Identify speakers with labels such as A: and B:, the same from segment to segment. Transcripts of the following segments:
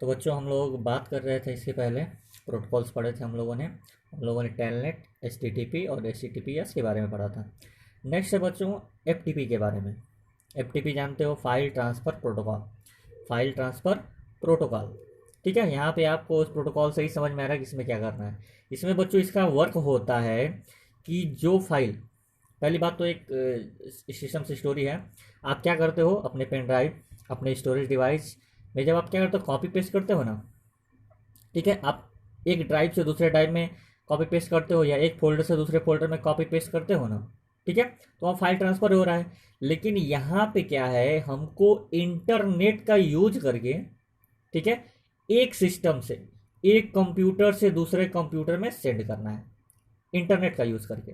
A: तो बच्चों हम लोग बात कर रहे थे इसके पहले प्रोटोकॉल्स पढ़े थे हम लोगों ने टेलनेट एचटीटीपी और एचटीटीपीएस के बारे में पढ़ा था। नेक्स्ट है बच्चों एफटीपी के बारे में। एफटीपी जानते हो, file transfer protocol. File transfer protocol, ठीक है। यहाँ पे आपको उस प्रोटोकॉल से ही समझ में आ रहा है कि इसमें क्या करना है। इसमें बच्चों इसका वर्क होता है कि जो फाइल, पहली बात तो एक सिस्टम से स्टोरी है। आप क्या करते हो अपने पेन ड्राइव, अपने स्टोरेज डिवाइस में जब आप क्या करते हो कॉपी पेस्ट करते हो ना, ठीक है। आप एक ड्राइव से दूसरे ड्राइव में कॉपी पेस्ट करते हो या एक फोल्डर से दूसरे फोल्डर में कॉपी पेस्ट करते हो ना, ठीक है। तो वहाँ फाइल ट्रांसफ़र हो रहा है। लेकिन यहाँ पे क्या है, हमको इंटरनेट का यूज करके, ठीक है, एक सिस्टम से, एक कंप्यूटर से दूसरे कंप्यूटर में सेंड करना है इंटरनेट का यूज करके,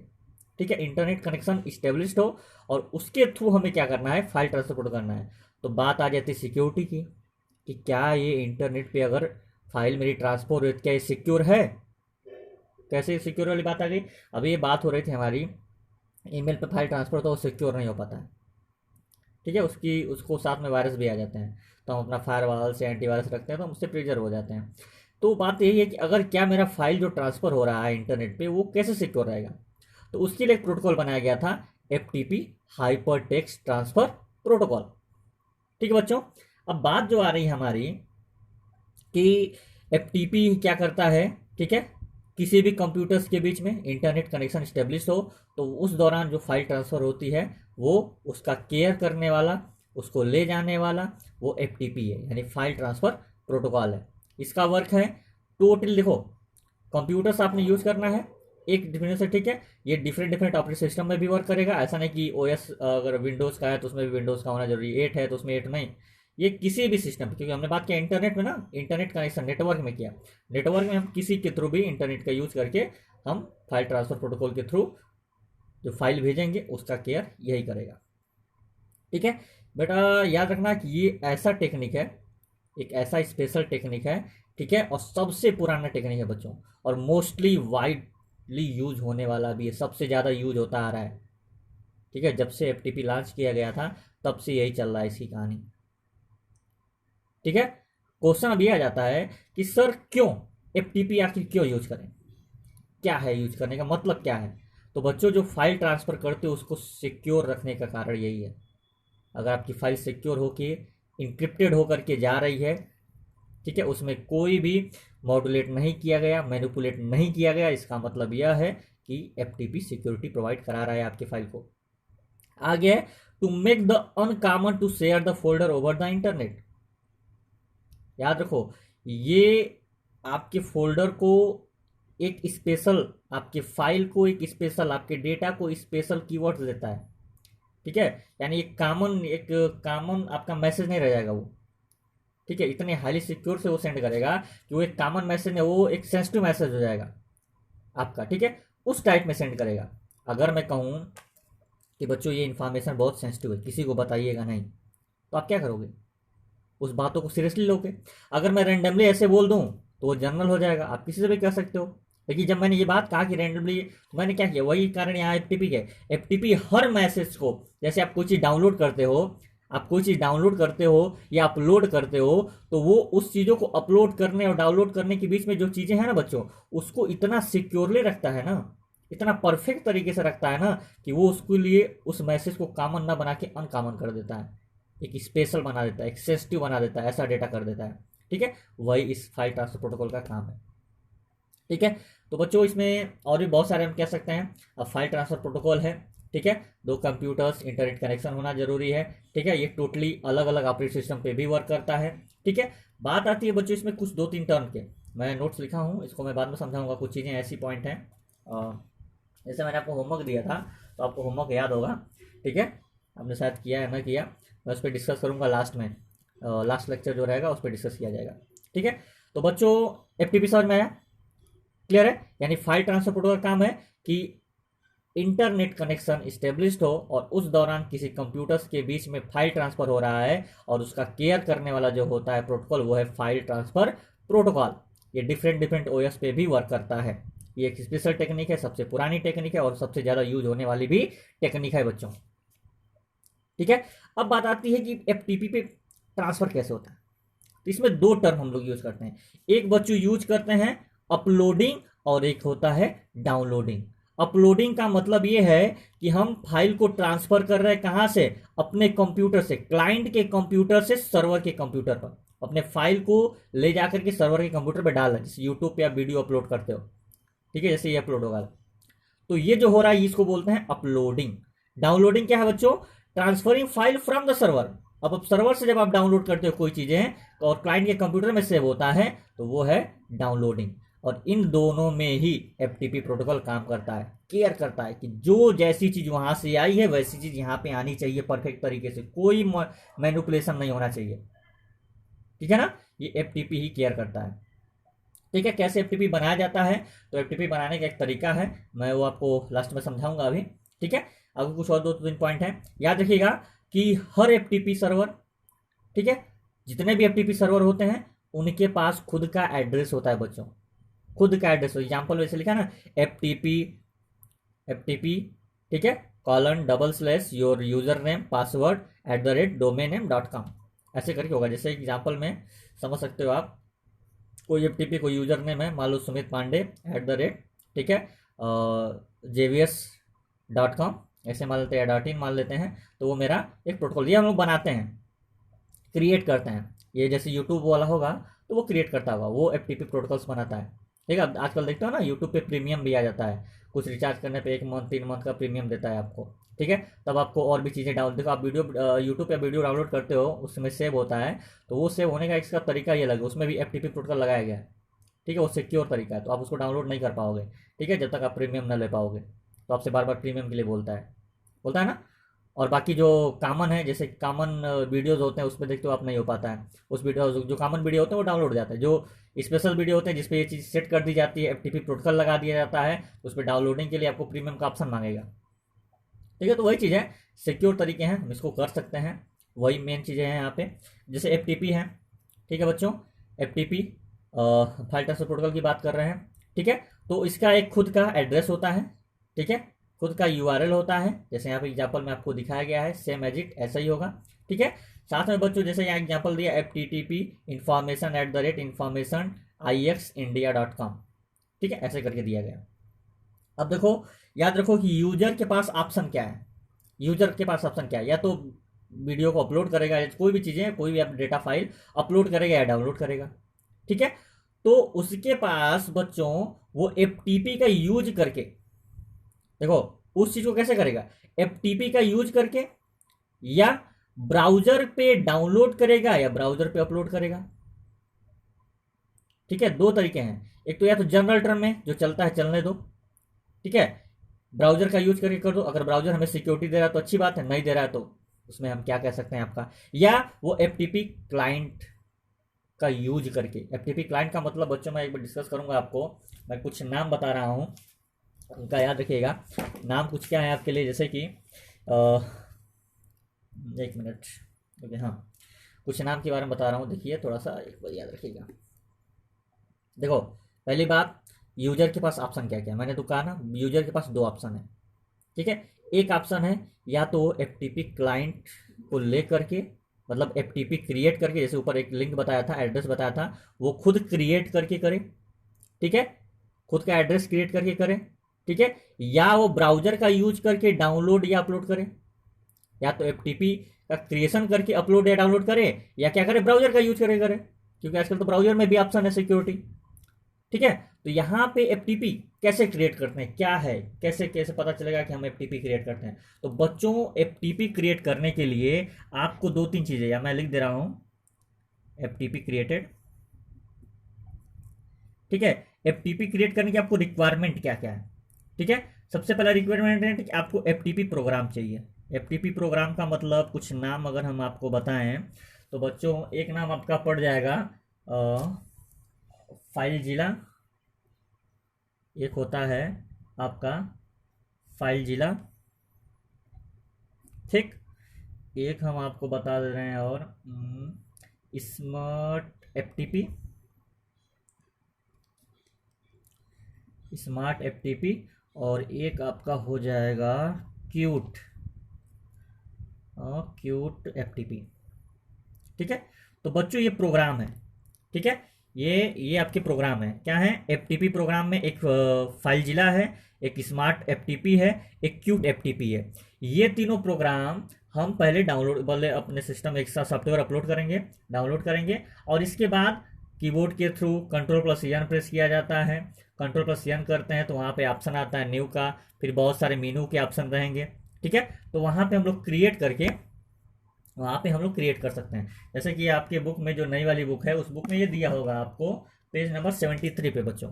A: ठीक है। इंटरनेट कनेक्शन इस्टेब्लिश्ड हो और उसके थ्रू हमें क्या करना है, फाइल ट्रांसफर करना है। तो बात आ जाती है सिक्योरिटी की कि क्या ये इंटरनेट पे अगर फाइल मेरी ट्रांसफर हो रही है, क्या ये सिक्योर है। कैसे सिक्योर वाली बात आ गई। अभी ये बात हो रही थी हमारी, ईमेल पे फाइल ट्रांसफर तो वो सिक्योर नहीं हो पाता है, ठीक है। उसको साथ में वायरस भी आ जाते हैं, तो हम अपना फायरवॉल से एंटीवायरस रखते हैं तो हम उससे प्रिजर्व हो जाते हैं। तो बात यही है कि अगर क्या मेरा फाइल जो ट्रांसफ़र हो रहा है इंटरनेट पे वो कैसे सिक्योर रहेगा। तो उसके लिए एक प्रोटोकॉल बनाया गया था, FTP, hyper text transfer protocol, ठीक है बच्चों। अब बात जो आ रही है हमारी कि एफटीपी क्या करता है, ठीक है। किसी भी कंप्यूटर्स के बीच में इंटरनेट कनेक्शन स्टेब्लिश हो तो उस दौरान जो फाइल ट्रांसफ़र होती है वो उसका केयर करने वाला, उसको ले जाने वाला वो एफटीपी है, यानी फाइल ट्रांसफ़र प्रोटोकॉल है। इसका वर्क है टोटल, देखो कंप्यूटर्स आपने यूज करना है एक डिफरेंस से, ठीक है। ये डिफरेंट डिफरेंट ऑपरेटिंग सिस्टम में भी वर्क करेगा। ऐसा नहीं कि ओएस अगर विंडोज़ का है तो उसमें भी विंडोज़ का होना जरूरी, 8 है तो उसमें 8 नहीं। ये किसी भी सिस्टम, क्योंकि हमने बात किया इंटरनेट में ना, इंटरनेट कनेक्शन नेटवर्क में किया। नेटवर्क में हम किसी के थ्रू भी इंटरनेट का यूज करके हम फाइल ट्रांसफर प्रोटोकॉल के थ्रू जो फाइल भेजेंगे उसका केयर यही करेगा, ठीक है। बेटा याद रखना कि ये ऐसा टेक्निक है, एक ऐसा स्पेशल टेक्निक है, ठीक है। और सबसे पुराना टेक्निक है बच्चों, और मोस्टली वाइडली यूज होने वाला भी है, सबसे ज़्यादा यूज होता आ रहा है, ठीक है। जब से एफटीपी लॉन्च किया गया था तब से यही चल रहा है इसकी कहानी, ठीक है। क्वेश्चन अभी आ जाता है कि सर क्यों एफटीपी आखिर क्यों यूज करें, क्या है यूज करने का मतलब क्या है। तो बच्चों जो फाइल ट्रांसफर करते हो उसको सिक्योर रखने का कारण यही है। अगर आपकी फाइल सिक्योर होके इंक्रिप्टेड होकर के जा रही है, ठीक है, उसमें कोई भी मॉड्यूलेट नहीं किया गया, मैनिपुलेट नहीं किया गया, इसका मतलब यह है कि एफटीपी सिक्योरिटी प्रोवाइड करा रहा है आपके फाइल को। आगे है to make the uncommon to share the folder over the internet. याद रखो ये आपके फोल्डर को एक स्पेशल, आपके फाइल को एक स्पेशल, आपके डेटा को स्पेशल कीवर्ड्स देता है, ठीक है। यानी एक कॉमन आपका मैसेज नहीं रह जाएगा वो, ठीक है। इतने हाईली सिक्योर से वो सेंड करेगा कि वो एक कॉमन मैसेज है, वो एक सेंसिटिव मैसेज हो जाएगा आपका, ठीक है। उस टाइप में सेंड करेगा। अगर मैं कहूँ कि बच्चों ये इन्फॉर्मेशन बहुत सेंसिटिव है, किसी को बताइएगा नहीं, तो आप क्या करोगे, उस बातों को सीरियसली लोगे। अगर मैं रैंडमली ऐसे बोल दूँ तो वो जनरल हो जाएगा, आप किसी से भी कह सकते हो। लेकिन जब मैंने ये बात कहा कि रैंडमली, तो मैंने क्या किया, वही कारण यहाँ एफटीपी के, एफटीपी हर मैसेज को, जैसे आप कोई चीज़ डाउनलोड करते हो, आप कोई चीज़ डाउनलोड करते हो या अपलोड करते हो, तो वो उस चीज़ों को अपलोड करने और डाउनलोड करने के बीच में जो चीज़ें हैं ना बच्चों, उसको इतना सिक्योरली रखता है ना, इतना परफेक्ट तरीके से रखता है ना कि वो उसके लिए उस मैसेज को कॉमन ना बना के अनकॉमन कर देता है, एक स्पेशल बना देता है, एक सेंसिटिव बना देता है, ऐसा डेटा कर देता है, ठीक है। वही इस फाइल ट्रांसफर प्रोटोकॉल का काम है, ठीक है। तो बच्चों इसमें और भी बहुत सारे हम कह सकते हैं। अब फाइल ट्रांसफर प्रोटोकॉल है, ठीक है, दो कंप्यूटर्स इंटरनेट कनेक्शन होना जरूरी है, ठीक है। ये टोटली अलग अलग ऑपरेटिंग सिस्टम पे भी वर्क करता है, ठीक है। बात आती है बच्चों इसमें कुछ 2-3 टर्म के, मैं नोट्स लिखा हूँ, इसको मैं बाद में समझाऊंगा। कुछ चीज़ें ऐसी पॉइंट हैं, जैसे मैंने आपको होमवर्क दिया था तो आपको होमवर्क याद होगा, ठीक है। आपने शायद किया है ना किया, मैं उस पर डिस्कस करूँगा लास्ट में, लास्ट लेक्चर जो रहेगा उस पर डिस्कस किया जाएगा, ठीक है। तो बच्चों एफटीपी समझ में आया, क्लियर है। यानी फाइल ट्रांसफर प्रोटोकॉल का काम है कि इंटरनेट कनेक्शन स्टेब्लिश्ड हो और उस दौरान किसी कंप्यूटर्स के बीच में फाइल ट्रांसफर हो रहा है और उसका केयर करने वाला जो होता है प्रोटोकॉल वो है फाइल ट्रांसफर प्रोटोकॉल। ये डिफरेंट डिफरेंट ओएस पे भी वर्क करता है। ये एक स्पेशल टेक्निक है, सबसे पुरानी टेक्निक है और सबसे ज़्यादा यूज होने वाली भी टेक्निक है बच्चों, ठीक है। अब बात आती है कि एफटीपी पे ट्रांसफर कैसे होता है। तो इसमें दो टर्म हम लोग यूज करते हैं। एक बच्चों यूज करते हैं अपलोडिंग और एक होता है डाउनलोडिंग। अपलोडिंग का मतलब ये है कि हम फाइल को ट्रांसफर कर रहे हैं कहां से, अपने कंप्यूटर से, क्लाइंट के कंप्यूटर से सर्वर के कंप्यूटर पर, अपने फाइल को ले जाकर के सर्वर के कंप्यूटर पर डाल रहे हैं, जैसे यूट्यूब पे आप वीडियो अपलोड करते हो, ठीक है, जैसे ये अपलोड होगा। तो ये जो हो रहा है इसको बोलते हैं अपलोडिंग। डाउनलोडिंग क्या है बच्चों, transferring file from the server. अब सर्वर से जब आप डाउनलोड करते हो कोई चीजें और क्लाइंट के कंप्यूटर में सेव होता है तो वो है डाउनलोडिंग। और इन दोनों में ही एफटीपी प्रोटोकॉल काम करता है, केयर करता है कि जो जैसी चीज वहां से आई है वैसी चीज यहाँ पे आनी चाहिए परफेक्ट तरीके से, कोई मैनिपुलेशन नहीं होना चाहिए, ठीक है ना। ये एफटीपी ही केयर करता है। ठीक है, कैसे एफटीपी बनाया जाता है, तो एफटीपी बनाने का एक तरीका है, मैं वो आपको लास्ट में समझाऊंगा अभी, ठीक है। अब कुछ और दो तीन पॉइंट है, याद रखिएगा कि हर एफटीपी सर्वर, ठीक है, जितने भी एफटीपी सर्वर होते हैं उनके पास खुद का एड्रेस होता है बच्चों, खुद का एड्रेस। एग्जाम्पल वैसे लिखा ना, एफटीपी, ठीक है, :/ your user name password @domain_name.com, ऐसे करके होगा। जैसे एग्जाम्पल में समझ सकते हो आप, कोई एफटीपी कोई यूजर नेम है, मान लो सुमित पांडे @ ठीक है jvs.com, ऐसे मान लेते हैं, .in मान लेते हैं, तो वो मेरा एक प्रोटोकॉल, ये हम लोग बनाते हैं, क्रिएट करते हैं। ये जैसे यूट्यूब वाला होगा तो वो क्रिएट करता होगा, वो एफटीपी प्रोटोकॉल्स बनाता है, ठीक है। आजकल देखते हो ना यूट्यूब पे प्रीमियम भी आ जाता है, कुछ रिचार्ज करने पे 1 मंथ 3 मंथ का प्रीमियम देता है आपको, ठीक है। तब आपको और भी चीज़ें डाउन, देखो आप वीडियो यूट्यूब पे वीडियो डाउनलोड करते हो, उसमें सेव होता है, तो वो सेव होने का इसका तरीका ये लगे, उसमें भी एफटीपी प्रोटोकॉल लगाया गया है, ठीक है, वो सिक्योर तरीका है, तो आप उसको डाउनलोड नहीं कर पाओगे, ठीक है, जब तक आप प्रीमियम ना ले पाओगे, तो आपसे बार बार प्रीमियम के लिए बोलता है ना। और बाकी जो कॉमन है, जैसे कॉमन वीडियोस होते हैं उसमें देखते हो आप नहीं हो पाता है, उस वीडियो जो कॉमन वीडियो होते हैं वो डाउनलोड हो जाता है। जो स्पेशल वीडियो होते हैं जिसपे ये चीज़ सेट कर दी जाती है, एफटीपी प्रोटोकॉल लगा दिया जाता है, उस पर डाउनलोडिंग के लिए आपको प्रीमियम का ऑप्शन मांगेगा, ठीक है। तो वही चीज़ है, सिक्योर तरीके हैं, हम इसको कर सकते हैं, वही मेन चीज़ें हैं यहाँ पे। जैसे एफटीपी है, ठीक है बच्चों, एफटीपी फाइल ट्रांसफर प्रोटोकॉल की बात कर रहे हैं, ठीक है। तो इसका एक खुद का एड्रेस होता है, ठीक है, खुद का यूआरएल होता है, जैसे यहाँ पे एग्जांपल में आपको दिखाया गया है, सेम एज इट ऐसा ही होगा, ठीक है। साथ में बच्चों जैसे यहाँ एग्जांपल दिया FTTP information @ixindia.com, ठीक है, ऐसे करके दिया गया। अब देखो, याद रखो कि यूजर के पास ऑप्शन क्या है, यूजर के पास ऑप्शन क्या है, या तो वीडियो को अपलोड करेगा, कोई भी चीज़ें, कोई भी डेटा फाइल अपलोड करेगा या डाउनलोड करेगा, ठीक है। तो उसके पास बच्चों वो एफटीपी का यूज करके, देखो उस चीज को कैसे करेगा, एफटीपी का यूज करके, या ब्राउजर पे डाउनलोड करेगा या ब्राउजर पे अपलोड करेगा, ठीक है। दो तरीके हैं, एक तो या तो जनरल टर्म में जो चलता है चलने दो, ठीक है, ब्राउजर का यूज करके कर दो, अगर ब्राउजर हमें सिक्योरिटी दे रहा है तो अच्छी बात है, नहीं दे रहा है तो उसमें हम क्या कह सकते हैं आपका, या वो एफटीपी क्लाइंट का यूज करके। एफटीपी क्लाइंट का मतलब बच्चों मैं एक बार डिस्कस करूंगा आपको, मैं कुछ नाम बता रहा हूं, उनका याद रखिएगा। नाम कुछ क्या है आपके लिए, जैसे कि 1 मिनट, ओके, हाँ, कुछ नाम के बारे में बता रहा हूँ, देखिए थोड़ा सा एक बार याद रखिएगा। देखो पहली बात, यूजर के पास ऑप्शन क्या क्या है, मैंने तो कहा ना, यूजर के पास 2 ऑप्शन है, ठीक है। एक ऑप्शन है या तो एफटीपी क्लाइंट को ले करके, मतलब एफटीपी क्रिएट करके, जैसे ऊपर एक लिंक बताया था, एड्रेस बताया था, वो खुद क्रिएट करके करे, ठीक है, खुद का एड्रेस क्रिएट करके करे, ठीक है, या वो ब्राउजर का यूज करके डाउनलोड या अपलोड करे, या तो एफटीपी का क्रिएशन करके अपलोड या डाउनलोड करे, या क्या करे, ब्राउजर का यूज करे, क्योंकि आजकल तो ब्राउजर में भी ऑप्शन है सिक्योरिटी, ठीक है। तो यहाँ पे एफटीपी कैसे क्रिएट करते हैं, क्या है, कैसे कैसे पता चलेगा कि हम एफटीपी क्रिएट करते हैं। तो बच्चों एफटीपी क्रिएट करने के लिए आपको 2-3 चीजें, या मैं लिख दे रहा हूं, एफटीपी क्रिएटेड, ठीक है। एफटीपी क्रिएट करने की आपको रिक्वायरमेंट क्या क्या है, ठीक है। सबसे पहला रिक्वायरमेंट है कि आपको एफटीपी प्रोग्राम चाहिए। एफटीपी प्रोग्राम का मतलब कुछ नाम अगर हम आपको बताएं तो बच्चों एक नाम आपका पड़ जाएगा फाइलजिला, एक होता है आपका फाइलजिला, ठीक, एक हम आपको बता दे रहे हैं और स्मार्ट एफटीपी, और एक आपका हो जाएगा क्यूट एफटीपी, ठीक है। तो बच्चों ये प्रोग्राम है, ठीक है, ये आपके प्रोग्राम है, क्या है, एफटीपी प्रोग्राम में एक फाइल जिला है, एक स्मार्ट एफटीपी है, एक क्यूट एफटीपी है। ये तीनों प्रोग्राम हम पहले डाउनलोड बोले अपने सिस्टम में एक साथ सॉफ्टवेयर अपलोड करेंगे, डाउनलोड करेंगे, और इसके बाद कीबोर्ड के थ्रू कंट्रोल+N प्रेस किया जाता है। कंट्रोल+N करते हैं तो वहाँ पे ऑप्शन आता है न्यू का, फिर बहुत सारे मेनू के ऑप्शन रहेंगे, ठीक है। तो वहाँ पे हम लोग क्रिएट करके वहाँ पे हम लोग क्रिएट कर सकते हैं। जैसे कि आपके बुक में जो नई वाली बुक है उस बुक में ये दिया होगा आपको पेज नंबर 73 पे बच्चों,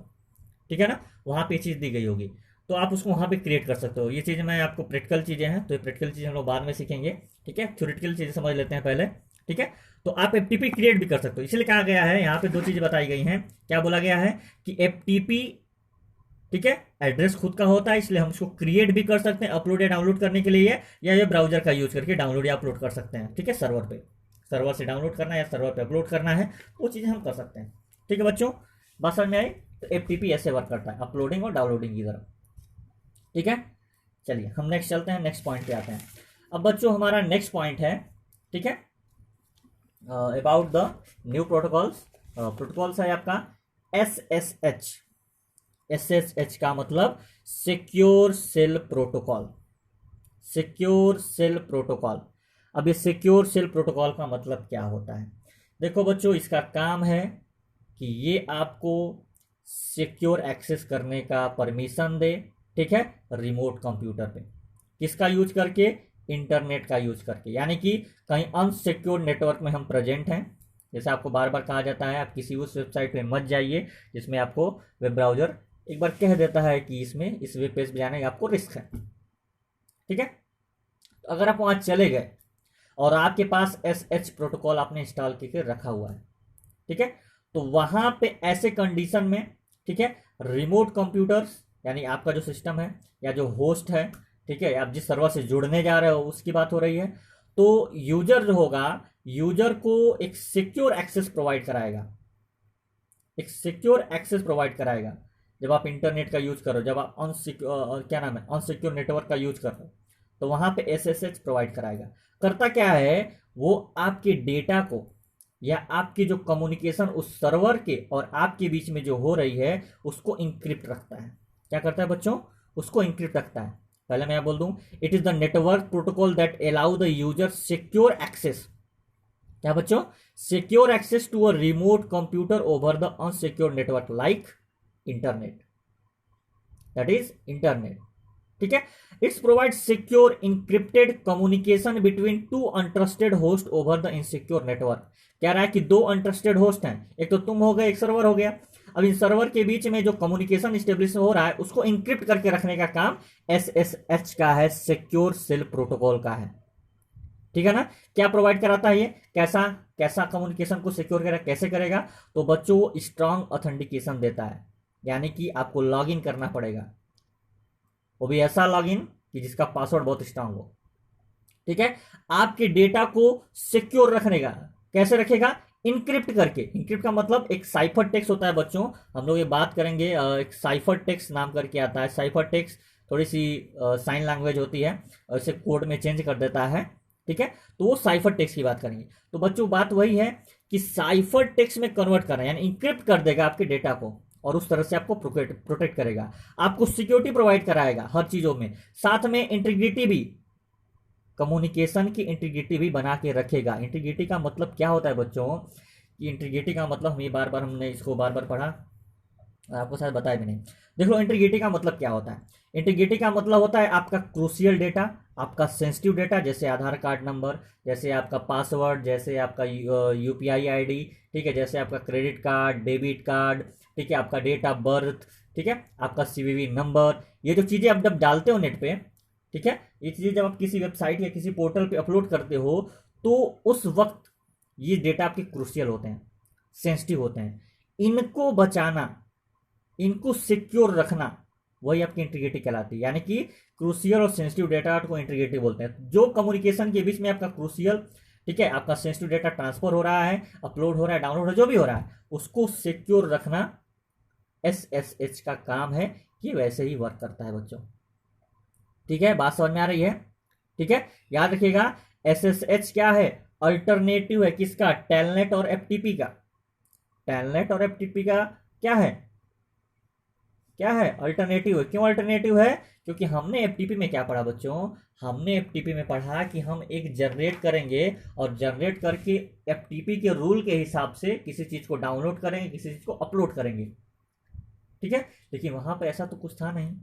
A: ठीक है ना, वहाँ पे चीज़ दी गई होगी, तो आप उसको वहाँ पे क्रिएट कर सकते हो। ये चीज़ मैं आपको प्रैक्टिकल चीज़ें हैं, तो ये प्रैक्टिकल चीज़ें हम लोग बाद में सीखेंगे, ठीक है, थ्योरेटिकल चीज़ें समझ लेते हैं पहले, ठीक है। तो आप एफटीपी क्रिएट भी कर सकते हो, इसलिए कहा गया है यहाँ पे दो चीज़ें बताई गई हैं। क्या बोला गया है कि एफटीपी, ठीक है, एड्रेस खुद का होता है, इसलिए हम उसको क्रिएट भी कर सकते हैं अपलोड या डाउनलोड करने के लिए, या ये ब्राउजर का यूज करके डाउनलोड या अपलोड कर सकते हैं, ठीक है। सर्वर पे, सर्वर से डाउनलोड करना है या सर्वर पे अपलोड करना है, वो चीज़ें हम कर सकते हैं, ठीक है बच्चों, बात समझ में आई। तो एफटीपी ऐसे वर्क करता है, अपलोडिंग और डाउनलोडिंग की तरफ, ठीक है। चलिए हम नेक्स्ट चलते हैं, नेक्स्ट पॉइंट पे आते हैं। अब बच्चों हमारा नेक्स्ट पॉइंट है, ठीक है, about the new protocols. Protocols है आपका SSH। SSH का मतलब secure shell protocol, secure shell protocol. अब ये सिक्योर सेल प्रोटोकॉल का मतलब क्या होता है? देखो बच्चों, इसका काम है कि ये आपको सिक्योर एक्सेस करने का परमिशन दे, ठीक है, रिमोट कंप्यूटर पे, किसका यूज करके, इंटरनेट का यूज करके, यानी कि कहीं अनसिक्योर नेटवर्क में हम प्रेजेंट हैं। जैसे आपको बार बार कहा जाता है आप किसी उस वेबसाइट पे मत जाइए जिसमें आपको वेब ब्राउजर एक बार कह देता है कि इसमें इस वेब पेज पे जाने का आपको रिस्क है, ठीक है। तो अगर आप वहां चले गए और आपके पास SH प्रोटोकॉल आपने इंस्टॉल करके रखा हुआ है, ठीक है, तो वहां पे ऐसे कंडीशन में, ठीक है, रिमोट कंप्यूटर्स यानी आपका जो सिस्टम है या जो होस्ट है, ठीक है, आप जिस सर्वर से जुड़ने जा रहे हो उसकी बात हो रही है, तो यूजर जो होगा, यूजर को एक सिक्योर एक्सेस प्रोवाइड कराएगा, एक सिक्योर एक्सेस प्रोवाइड कराएगा। जब आप इंटरनेट का यूज करो, जब आप क्या नाम है, अनसिक्योर नेटवर्क का यूज करो, तो वहां पे SSH प्रोवाइड कराएगा। करता क्या है, वो आपके डेटा को या आपकी जो कम्युनिकेशन उस सर्वर के और आपके बीच में जो हो रही है उसको इंक्रिप्ट रखता है। क्या करता है बच्चों, उसको इंक्रिप्ट रखता है। पहले मैं बोल दूं, it is the network protocol that allow the user secure access, क्या बच्चों, secure access to a remote computer over the unsecure network like internet, that is internet, ठीक है। It's provide secure encrypted communication between two untrusted host over the insecure network. कह रहा है कि दो untrusted host हैं, एक तो तुम हो गए, एक सर्वर हो गया। अब इन सर्वर के बीच में जो कम्युनिकेशन स्टेब्लिश हो रहा है उसको इंक्रिप्ट करके रखने का काम SSH का है, सिक्योर सेल प्रोटोकॉल का है, ठीक है ना। क्या प्रोवाइड कराता है ये, कैसा कैसा कम्युनिकेशन को सिक्योर करेगा, कैसे करेगा, तो बच्चों स्ट्रांग ऑथेंटिकेशन देता है, यानी कि आपको लॉगिन करना पड़ेगा, वो भी ऐसा लॉगिन कि जिसका पासवर्ड बहुत स्ट्रांग हो, ठीक है। आपके डेटा को सिक्योर रखने का, कैसे रखेगा, इंक्रिप्ट करके। इंक्रिप्ट का मतलब एक साइफर टेक्स्ट होता है बच्चों, हम लोग ये बात करेंगे, एक साइफर टेक्स्ट नाम करके आता है। साइफर टेक्स्ट थोड़ी सी साइन लैंग्वेज होती है और इसे कोड में चेंज कर देता है, ठीक है, तो वो साइफर टेक्स्ट की बात करेंगे। तो बच्चों बात वही है कि साइफर टेक्स्ट में कन्वर्ट करना, यानी इंक्रिप्ट कर देगा आपके डेटा को और उस तरह से आपको प्रोटेक्ट करेगा, आपको सिक्योरिटी प्रोवाइड कराएगा हर चीजों में, साथ में इंटीग्रिटी भी, कम्युनिकेशन की इंटीग्रिटी भी बना के रखेगा। इंटीग्रिटी का मतलब क्या होता है बच्चों, कि इंटीग्रिटी का मतलब हमने इसको बार बार पढ़ा, आपको शायद बताया भी नहीं। देख लो इंटीग्रिटी का मतलब क्या होता है। इंटीग्रिटी का मतलब होता है आपका क्रूशियल डेटा, आपका सेंसिटिव डेटा, जैसे आधार कार्ड नंबर, जैसे आपका पासवर्ड, जैसे आपका UPI ID, ठीक है, जैसे आपका क्रेडिट कार्ड, डेबिट कार्ड, ठीक है, आपका डेट ऑफ बर्थ, ठीक है, आपका CVV नंबर, ये जो चीज़ें आप जब डालते हो नेट पे, ठीक है, ये चीज़ें जब आप किसी वेबसाइट या किसी पोर्टल पे अपलोड करते हो तो उस वक्त ये डेटा आपके क्रूशियल होते हैं, सेंसिटिव होते हैं, इनको बचाना, इनको सिक्योर रखना, वही आपकी इंटीग्रिटी कहलाती है। यानी कि क्रूशियल और सेंसिटिव डेटा को इंटीग्रिटी बोलते हैं। जो कम्युनिकेशन के बीच में आपका क्रूशियल, ठीक है, आपका सेंसिटिव डेटा ट्रांसफर हो रहा है, अपलोड हो रहा है, डाउनलोड हो रहा है, जो भी हो रहा है, उसको सिक्योर रखना SSH का काम है। ये वैसे ही वर्क करता है बच्चों, ठीक है, बात समझ में आ रही है, ठीक है। याद रखिएगा SSH क्या है, अल्टरनेटिव है किसका, टेलनेट और एफटीपी का। टेलनेट और एफटीपी का क्या है, क्या है, अल्टरनेटिव है। क्यों अल्टरनेटिव है, क्योंकि हमने एफटीपी में क्या पढ़ा बच्चों, हमने एफटीपी में पढ़ा कि हम एक जनरेट करेंगे और जनरेट करके एफटीपी के रूल के हिसाब से किसी चीज को डाउनलोड करेंगे, किसी चीज को अपलोड करेंगे, ठीक है। लेकिन वहां पर ऐसा तो कुछ था नहीं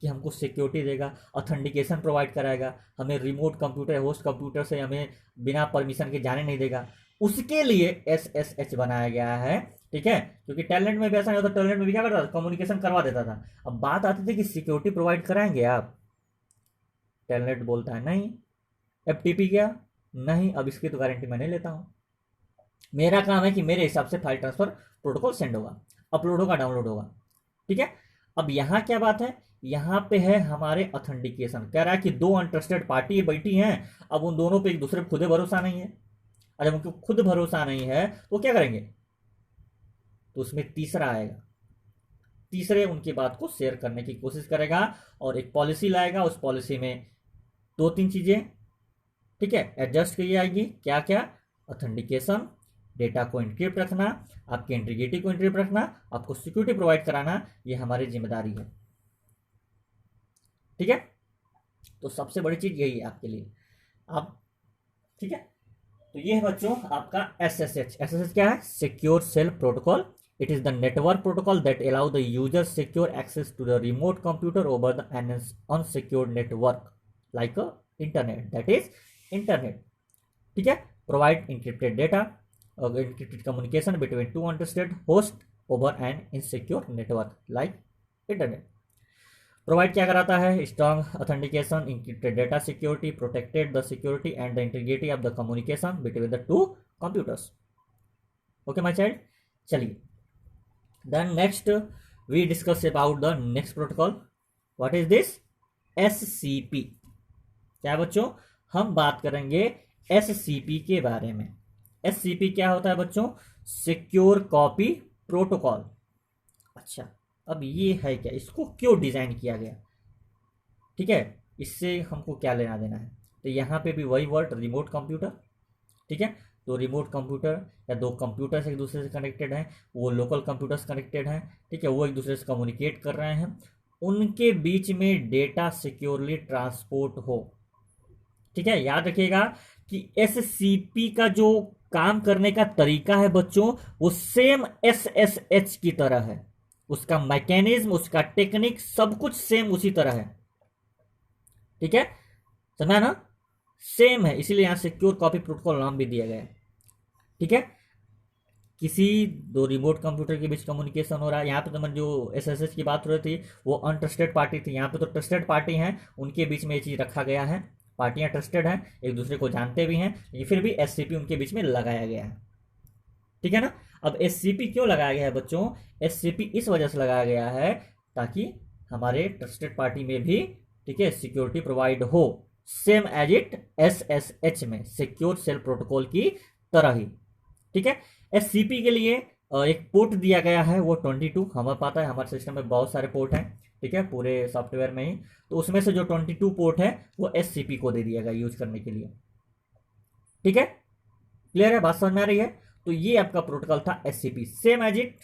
A: कि हमको सिक्योरिटी देगा, ऑथेंटिकेशन प्रोवाइड कराएगा, हमें रिमोट कंप्यूटर होस्ट कंप्यूटर से हमें बिना परमिशन के जाने नहीं देगा। उसके लिए एसएसएच बनाया गया है, ठीक है। क्योंकि टैलेंट में भी ऐसा नहीं होता, टैलेंट में भी क्या करता था, कम्युनिकेशन करवा देता था। अब बात आती थी कि सिक्योरिटी प्रोवाइड कराएंगे आप, टैलेंट बोलता है नहीं। एफटीपी क्या, नहीं, अब इसकी तो गारंटी मैं नहीं लेता हूं। मेरा काम है कि मेरे हिसाब से फाइल ट्रांसफर प्रोटोकॉल सेंड होगा, अपलोड होगा, डाउनलोड होगा, ठीक है। अब यहां क्या बात है, यहां पे है हमारे ऑथेंटिकेशन। कह रहा है कि दो अनट्रस्टेड पार्टी बैठी हैं, अब उन दोनों पे एक दूसरे पे खुद भरोसा नहीं है। और जब उनको खुद भरोसा नहीं है तो क्या करेंगे, तो उसमें तीसरा आएगा, तीसरे उनकी बात को शेयर करने की कोशिश करेगा और एक पॉलिसी लाएगा। उस पॉलिसी में दो तीन चीजें, ठीक है, एडजस्ट की जाएगी। क्या क्या, ऑथेंटिकेशन, डेटा को इंक्रिप्ट रखना, आपके इंटीग्रिटी को इंक्रिप्ट रखना, आपको सिक्योरिटी प्रोवाइड कराना, ये हमारी जिम्मेदारी है, ठीक है। तो सबसे बड़ी चीज यही है आपके लिए, आप, ठीक है। तो ये है बच्चों आपका एसएसएच। एसएसएच क्या है, secure shell protocol. It is the network protocol that allow the user secure access to the remote computer over the an unsecured network like internet, that is internet, ठीक है। प्रोवाइड इंक्रिप्टेड डेटा और encrypted communication between two untrusted host over an insecure network like internet. Provide क्या कराता है, strong authentication, encrypted data security, protected the security and the integrity of the communication between the two computers. Okay my child, चलिए then next we discuss about the next protocol. What is this, SCP. क्या बच्चों, हम बात करेंगे SCP के बारे में। SCP क्या होता है बच्चों, सिक्योर कॉपी प्रोटोकॉल। अच्छा, अब ये है क्या, इसको क्यों डिजाइन किया गया, ठीक है, इससे हमको क्या लेना देना है। तो यहाँ पे भी वही वर्ड, रिमोट कंप्यूटर, ठीक है। तो रिमोट कंप्यूटर या दो कंप्यूटर्स एक दूसरे से कनेक्टेड हैं, वो लोकल कंप्यूटर्स कनेक्टेड हैं, ठीक है, वो एक दूसरे से कम्युनिकेट कर रहे हैं, उनके बीच में डेटा सिक्योरली ट्रांसपोर्ट हो, ठीक है। याद रखिएगा कि एससीपी का जो काम करने का तरीका है बच्चों, वो सेम एसएसएच की तरह है। उसका मैकेनिज्म, उसका टेक्निक, सब कुछ सेम उसी तरह है, ठीक है, समझा ना, सेम है। इसीलिए यहां सिक्योर कॉपी प्रोटोकॉल नाम भी दिया गया है, ठीक है। किसी दो रिमोट कंप्यूटर के बीच कम्युनिकेशन हो रहा है, यहाँ पे तो जो एसएसएच की बात हो रही थी वो अनट्रस्टेड पार्टी थी, यहाँ पे तो ट्रस्टेड पार्टी हैं, उनके बीच में ये चीज रखा गया है। पार्टियां ट्रस्टेड हैं, एक दूसरे को जानते भी हैं, लेकिन फिर भी एससीपी उनके बीच में लगाया गया है, ठीक है ना। अब एससीपी क्यों लगाया गया है बच्चों, एससीपी इस वजह से लगाया गया है ताकि हमारे ट्रस्टेड पार्टी में भी, ठीक है, सिक्योरिटी प्रोवाइड हो, सेम एज इट एसएसएच में, सिक्योर सेल प्रोटोकॉल की तरह ही, ठीक है। एससीपी के लिए एक पोर्ट दिया गया है, वो 22, हमें पता है हमारे सिस्टम में बहुत सारे पोर्ट हैं, ठीक है, पूरे सॉफ्टवेयर में ही। तो उसमें से जो 22 पोर्ट है वो एससीपी को दे दिया गया यूज करने के लिए, ठीक है। क्लियर है, बात समझ में आ रही है। तो ये आपका प्रोटोकॉल था एससीपी, सेम एज इट,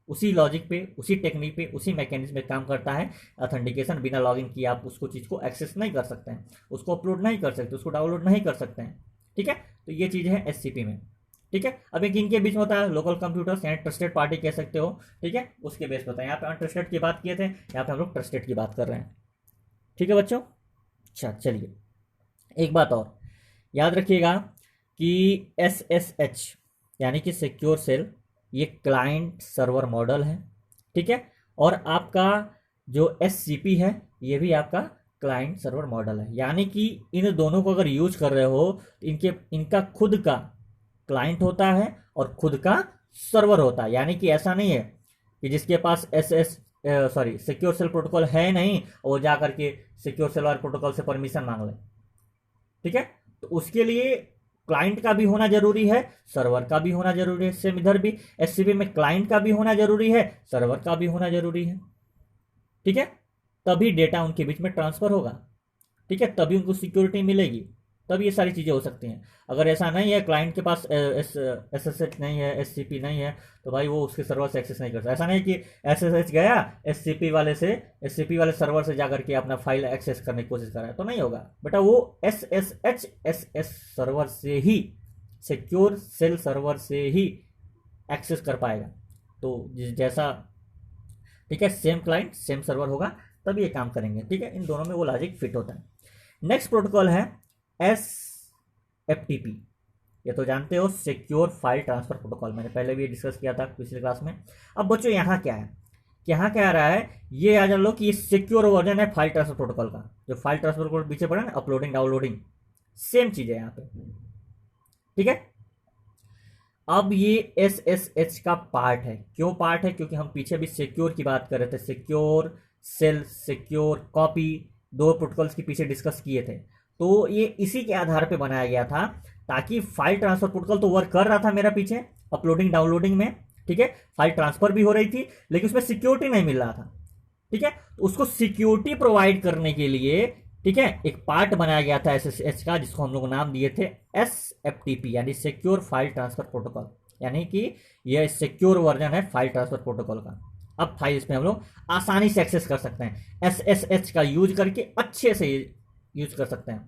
A: उसी लॉजिक पे, उसी टेक्निक पे, उसी मैकेनिज्म में काम करता है। ऑथेंटिकेशन बिना लॉगिन किए आप उसको चीज को एक्सेस नहीं कर सकते हैं, उसको अपलोड नहीं कर सकते, उसको डाउनलोड नहीं कर सकते हैं, ठीक है। तो ये चीज है एससीपी में, ठीक है। अब एक इनके बीच में होता है लोकल कंप्यूटर्स, यानी ट्रस्टेड पार्टी कह सकते हो, ठीक है, उसके बेस पर होता है। यहाँ पे अनट्रस्टेड की बात किए थे, यहाँ पे हम लोग ट्रस्टेड की बात कर रहे हैं, ठीक है बच्चों। अच्छा चलिए, एक बात और याद रखिएगा कि एसएसएच यानी कि सिक्योर सेल, ये क्लाइंट सर्वर मॉडल है, ठीक है। और आपका जो एससीपी है ये भी आपका क्लाइंट सर्वर मॉडल है, यानी कि इन दोनों को अगर यूज कर रहे हो तो इनका खुद का क्लाइंट होता है और खुद का सर्वर होता है। यानी कि ऐसा नहीं है कि जिसके पास सिक्योर सेल प्रोटोकॉल है नहीं, वो जा करके सिक्योर सेल वाले प्रोटोकॉल से परमिशन मांग ले, ठीक है। तो उसके लिए क्लाइंट का भी होना जरूरी है, सर्वर का भी होना जरूरी है। सेम इधर भी एससीपी में क्लाइंट का भी होना जरूरी है, सर्वर का भी होना जरूरी है, ठीक है। तभी डेटा उनके बीच में ट्रांसफर होगा, ठीक है, तभी उनको सिक्योरिटी मिलेगी, तब ये सारी चीज़ें हो सकती हैं। अगर ऐसा नहीं है, क्लाइंट के पास SSH नहीं है, SCP नहीं है, तो भाई वो उसके सर्वर से एक्सेस नहीं कर सकता। ऐसा नहीं कि SSH गया SCP वाले सर्वर से जाकर के अपना फाइल एक्सेस करने की कोशिश कर रहा है, तो नहीं होगा बेटा। वो SSH सर्वर से ही, सिक्योर सेल सर्वर से ही एक्सेस कर पाएगा। तो जैसा, ठीक है, सेम क्लाइंट सेम सर्वर होगा तब ये काम करेंगे, ठीक है। इन दोनों में वो लॉजिक फिट होता है। नेक्स्ट प्रोटोकॉल है SFTP। ये तो जानते हो, सिक्योर फाइल ट्रांसफर प्रोटोकॉल, मैंने पहले भी डिस्कस किया था पिछले क्लास में। अब बच्चों यहाँ क्या है, यहाँ क्या आ रहा है, ये आ जान लो कि ये सिक्योर वर्जन है फाइल ट्रांसफर प्रोटोकॉल का। जो फाइल ट्रांसफर प्रोटोकॉल पीछे पड़ा ना, अपलोडिंग डाउनलोडिंग, सेम चीज है यहाँ पे, ठीक है। अब ये SSH का पार्ट है। क्यों पार्ट है? क्योंकि हम पीछे भी सिक्योर की बात कर रहे थे, सिक्योर सेल, सिक्योर कॉपी, दो प्रोटोकॉल्स के पीछे डिस्कस किए थे। तो ये इसी के आधार पे बनाया गया था, ताकि फाइल ट्रांसफर प्रोटोकॉल तो वर्क कर रहा था मेरा पीछे अपलोडिंग डाउनलोडिंग में, ठीक है, फाइल ट्रांसफर भी हो रही थी, लेकिन उसमें सिक्योरिटी नहीं मिल रहा था, ठीक है। तो उसको सिक्योरिटी प्रोवाइड करने के लिए, ठीक है, एक पार्ट बनाया गया था SSH का, जिसको हम लोग नाम दिए थे SFTP, यानी सिक्योर फाइल ट्रांसफर प्रोटोकॉल। यानी कि यह सिक्योर वर्जन है फाइल ट्रांसफर प्रोटोकॉल का। अब फाइल इसमें हम लोग आसानी से एक्सेस कर सकते हैं, SSH का यूज करके अच्छे से यूज कर सकते हैं,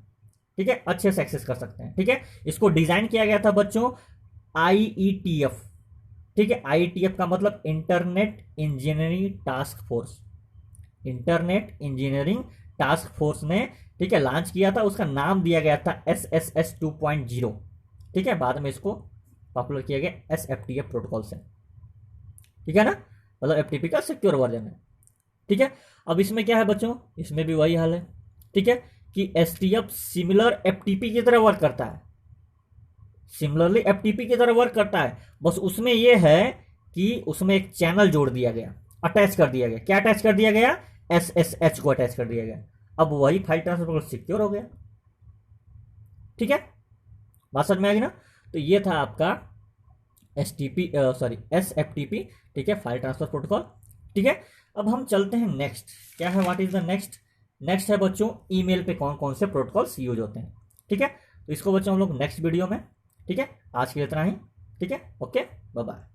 A: ठीक है, अच्छे से एक्सेस कर सकते हैं, ठीक है। इसको डिजाइन किया गया था बच्चों IETF, ठीक है। IETF का मतलब internet engineering task force, internet engineering task force ने, ठीक है, लॉन्च किया था। उसका नाम दिया गया था SSH 2.0, ठीक है। बाद में इसको पॉपुलर किया गया SFTP प्रोटोकॉल से, ठीक है ना, मतलब FTP का सिक्योर वर्जन है, ठीक है। अब इसमें क्या है बच्चों, इसमें भी वही हाल है, ठीक है, कि STF सिमिलर FTP की तरह वर्क करता है, सिमिलरली FTP की तरह वर्क करता है। बस उसमें यह है कि उसमें एक चैनल जोड़ दिया गया, अटैच कर दिया गया। क्या अटैच कर दिया गया? SSH को अटैच कर दिया गया। अब वही फाइल ट्रांसफर सिक्योर हो गया, ठीक है, बात समझ में आ गई ना। तो ये था आपका SFTP, ठीक है, फाइल ट्रांसफर प्रोटोकॉल, ठीक है। अब हम चलते हैं नेक्स्ट, क्या है, what is the next? Next है बच्चों ईमेल पे कौन कौन से प्रोटोकॉल्स यूज होते हैं, ठीक है। तो इसको बच्चों हम लोग नेक्स्ट वीडियो में, ठीक है, आज के लिए इतना ही, ठीक है, ओके, बाय बाय।